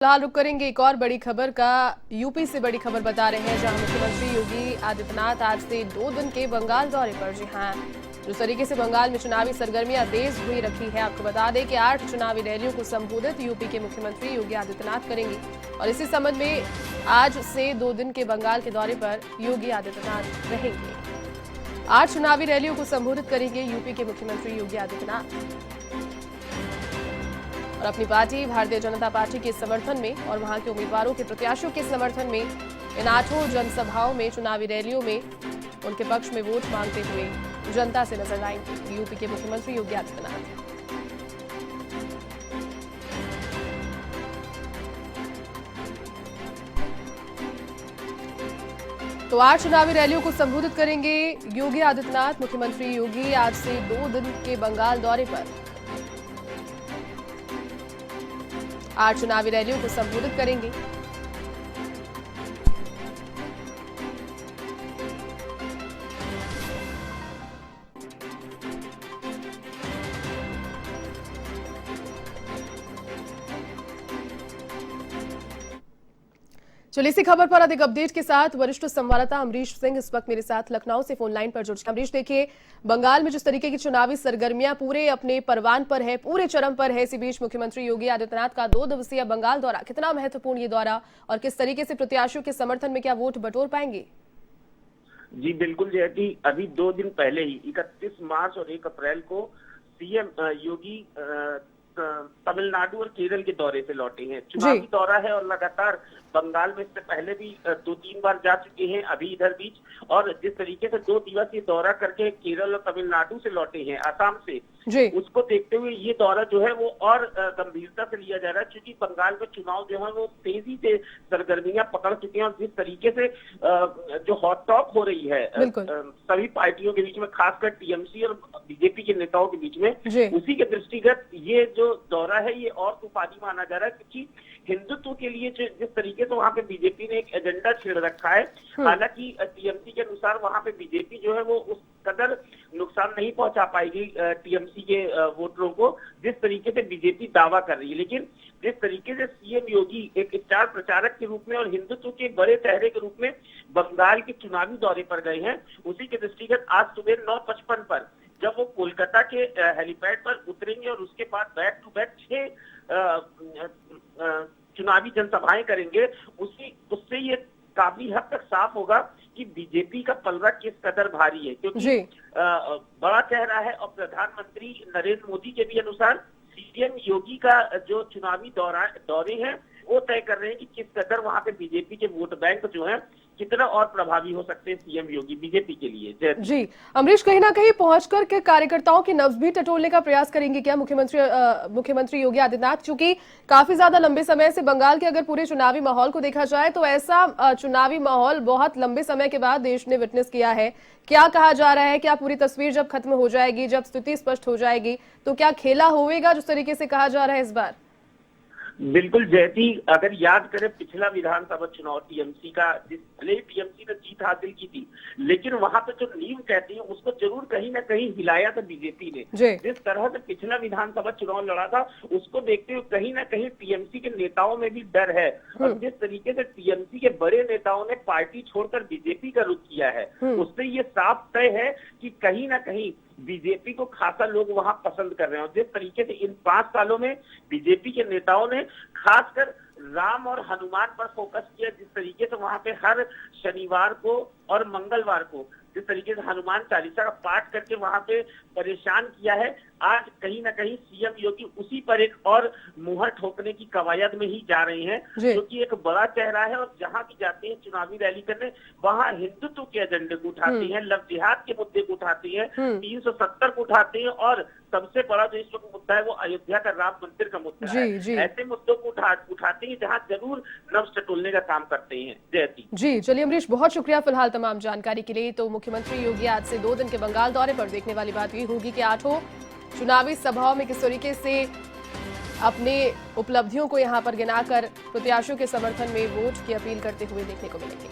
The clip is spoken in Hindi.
फिलहाल रुक करेंगे एक और बड़ी खबर का। यूपी से बड़ी खबर बता रहे हैं, जहां मुख्यमंत्री योगी आदित्यनाथ आज से 2 दिन के बंगाल दौरे पर। जी हां, जिस तरीके से बंगाल में चुनावी सरगर्मियां तेज हुई रखी है, आपको बता दें कि 8 चुनावी रैलियों को संबोधित यूपी के मुख्यमंत्री योगी आदित्यनाथ करेंगे। और इसी संबंध में आज से 2 दिन के बंगाल के दौरे पर योगी आदित्यनाथ रहेंगे। 8 चुनावी रैलियों को संबोधित करेंगे यूपी के मुख्यमंत्री योगी आदित्यनाथ। और अपनी पार्टी भारतीय जनता पार्टी के समर्थन में और वहां के उम्मीदवारों के प्रत्याशियों के समर्थन में इन 8 जनसभाओं में, चुनावी रैलियों में उनके पक्ष में वोट मांगते हुए जनता से नजर आएंगे यूपी के मुख्यमंत्री योगी आदित्यनाथ। तो 8 चुनावी रैलियों को संबोधित करेंगे योगी आदित्यनाथ। मुख्यमंत्री योगी आज से 2 दिन के बंगाल दौरे पर 8 चुनावी रैलियों को संबोधित करेंगे। चलिए इसी खबर पर अधिक अपडेट के साथ वरिष्ठ संवाददाता अमरीश सिंह इस वक्त मेरे साथ लखनऊ से फोन लाइन पर जुड़ चुके। अमरीश, देखिए, बंगाल में जिस तरीके की चुनावी सरगर्मियां पूरे अपने परवान पर है, पूरे चरम पर है, इसी बीच मुख्यमंत्री योगी आदित्यनाथ का 2 दिवसीय बंगाल दौरा, कितना महत्वपूर्ण ये दौरा और किस तरीके से प्रत्याशियों के समर्थन में क्या वोट बटोर पाएंगे? जी बिल्कुल जयती, अभी 2 दिन पहले ही 31 मार्च और 1 अप्रैल को सीएम योगी तमिलनाडु और केरल के दौरे से लौटे हैं। चुनावी दौरा है और लगातार बंगाल में इससे पहले भी 2-3 बार जा चुके हैं अभी इधर बीच। और जिस तरीके से 2 दिवसीय दौरा करके केरल और तमिलनाडु से लौटे हैं, आसाम से, उसको देखते हुए ये दौरा जो है वो और गंभीरता से लिया जा रहा है, क्योंकि बंगाल में चुनाव जो है वो तेजी से सरगर्मियां पकड़ चुके हैं। और जिस तरीके से जो हॉट टॉक हो रही है सभी पार्टियों के बीच में, खासकर टीएमसी और बीजेपी के नेताओं के बीच में, उसी के दृष्टिगत ये जो दौरा है ये और तूफानी माना जा रहा है, क्योंकि हिंदुत्व के लिए जिस तरीके से वहां पे बीजेपी ने एक एजेंडा छेड़ रखा है। हालांकि टीएमसी के अनुसार वहां पे बीजेपी जो है वो उस कदर नुकसान नहीं पहुंचा पाएगी टीएमसी के वोटरों को, जिस तरीके से बीजेपी दावा कर रही है। लेकिन जिस तरीके से सीएम योगी एक स्टार प्रचारक के रूप में और हिंदुत्व के बड़े चेहरे के रूप में बंगाल के चुनावी दौरे पर गए हैं, उसी के दृष्टिगत आज सुबह 9:55 पर जब वो कोलकाता के हेलीपैड पर उतरेंगे और उसके बाद बैक टू बैक 6 चुनावी जनसभाएं करेंगे, उससे ये काफी हद तक साफ होगा कि बीजेपी का पलड़ा किस कदर भारी है। क्योंकि बड़ा चेहरा है और प्रधानमंत्री नरेंद्र मोदी के भी अनुसार सीएम योगी का जो चुनावी दौरे हैं वो तय कर रहे हैं कि किस कदर वहां पे बीजेपी के वोट बैंक जो है कितना और प्रभावी हो सकते हैं सीएम योगी बीजेपी के लिए। जी अमरीश, कहीं ना कहीं पहुंचकर के कार्यकर्ताओं की नब्ज भी टटोलने का प्रयास करेंगे क्या मुख्यमंत्री योगी आदित्यनाथ? क्योंकि काफी ज्यादा लंबे समय से बंगाल के अगर पूरे चुनावी माहौल को देखा जाए तो ऐसा चुनावी माहौल बहुत लंबे समय के बाद देश ने विटनेस किया है। क्या कहा जा रहा है, क्या पूरी तस्वीर जब खत्म हो जाएगी, जब स्थिति स्पष्ट हो जाएगी, तो क्या खेला होगा जिस तरीके से कहा जा रहा है इस बार? बिल्कुल जयती, अगर याद करें पिछला विधानसभा चुनाव टीएमसी का, भले ही टीएमसी ने जीत हासिल की थी, लेकिन वहां पे जो नींव कहती है उसको जरूर कहीं ना कहीं हिलाया था बीजेपी ने। जिस तरह से पिछला विधानसभा चुनाव लड़ा था उसको देखते हुए कहीं ना कहीं टीएमसी के नेताओं में भी डर है। और जिस तरीके से टीएमसी के बड़े नेताओं ने पार्टी छोड़कर बीजेपी का रुख किया है, उससे ये साफ तय है कि कहीं ना कहीं बीजेपी को खासा लोग वहां पसंद कर रहे हैं। और जिस तरीके से इन 5 सालों में बीजेपी के नेताओं ने खासकर राम और हनुमान पर फोकस किया, जिस तरीके से वहां पे हर शनिवार को और मंगलवार को जिस तरीके से हनुमान चालीसा का पाठ करके वहां पे परेशान किया है, आज कहीं ना कहीं सीएम योगी उसी पर एक और मुहर ठोकने की कवायद में ही जा रहे हैं, क्योंकि एक बड़ा चेहरा है और जहां भी जाते हैं चुनावी रैली करने, वहां हिंदुत्व के एजेंडे को उठाते हैं, लव जिहाद के मुद्दे को उठाते हैं, 370 को उठाते हैं, और सबसे बड़ा जो इस वक्त मुद्दा है वो अयोध्या का राम मंदिर का मुद्दा है। ऐसे मुद्दों को उठाते हैं जहाँ जरूर नब्ज टटोलने का काम करते हैं। जयती जी, चलिए अमरीश, बहुत शुक्रिया फिलहाल तमाम जानकारी के लिए। तो मुख्यमंत्री योगी आज से 2 दिन के बंगाल दौरे पर, देखने वाली बात ये होगी कि 8 चुनावी सभाओं में किस तरीके से अपने उपलब्धियों को यहां पर गिनाकर प्रत्याशियों के समर्थन में वोट की अपील करते हुए देखने को मिलेंगे।